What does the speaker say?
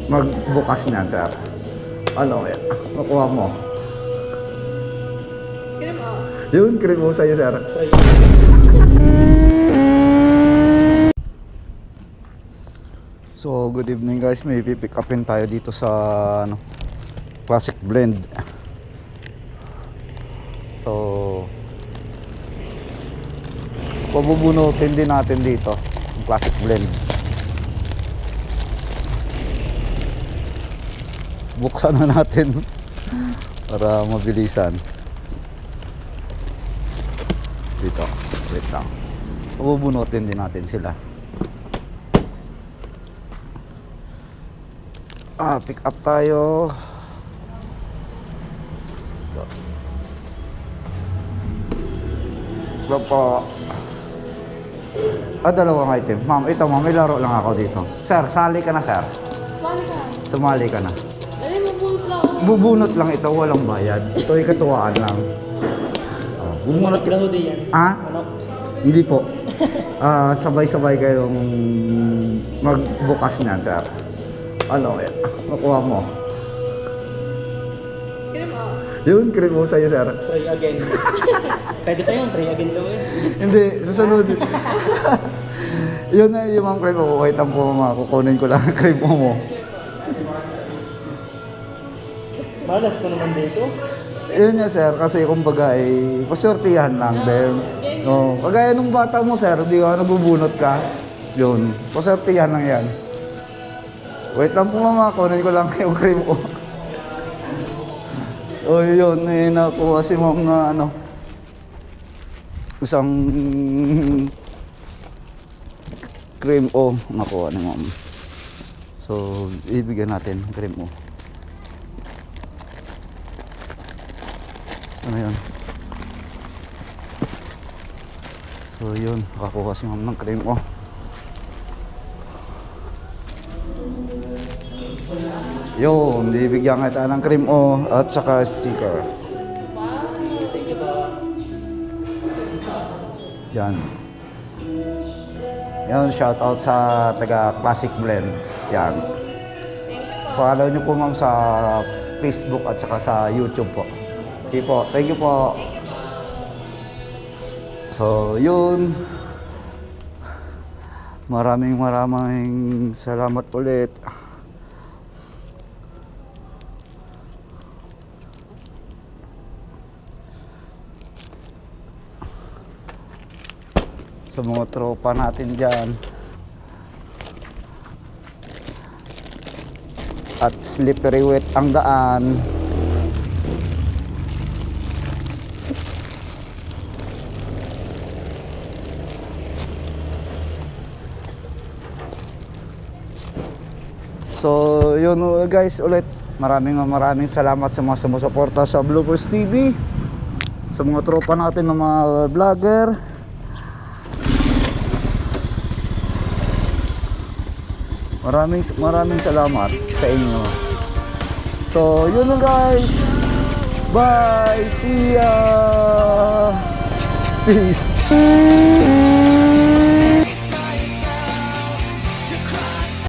magbukas niyan, sir. Ano, makuha mo. Cream mo. Yun, cream mo sa'yo, sir. So, good evening guys. May pipick upin tayo dito sa Classic Blend. So, pabubunutin din natin dito ang Classic Blend. Buksan na natin para mabilisan. Dito, wait lang. Pabubunutin din natin sila. Pick up tayo. Hello po. Dalawang item. Ma'am, ito ma'am, may laro lang ako dito. Sir, sali ka na, sir. Sali ka. Sumali ka na. Dali, mabunot lang. Bubunot lang ito, walang bayad. Ito ay katuwaan lang. Bubunot ka. Hindi po. Sabay-sabay kayong magbukas niyan, sir. Ano, makuha mo. Cream mo. Yun, cream mo sa'yo, sir. Try again. Pwede pa yun, try again daw eh. Hindi, susunod. Yun na yung mga cream mo. Wait lang po, mama. Kukunin ko lang ang cream mo. Malas ko naman dito. Yun nga, sir. Kasi kumbaga ay pasortihan lang din. No, kagaya nung bata mo, sir. Hindi ka nabubunot ka. Yun, pasortihan lang yan. Wait lang po, mama. Kunin ko lang yung cream ko. O yun, nakuha si ma'am na isang cream o nakuha ni ma'am. So, ibigyan natin ang cream o. Ano yun? So yun, nakakuha si ma'am ng cream o. Yun, bibigyan kita ng cream o at saka sticker. Yan. Yan, shout out sa taga Classic Blend. Yan. Follow nyo po ma'am sa Facebook at saka sa YouTube po. Sige po, thank you po. So, yun. Maraming salamat ulit. Sa mga tropa natin dyan. At slippery wet ang daan. So yun guys, ulit maraming salamat sa mga sumusuporta sa Bloopers TV, sa mga tropa natin ng mga vlogger. Maraming salamat sa inyo. So yun guys, bye, see ya, peace.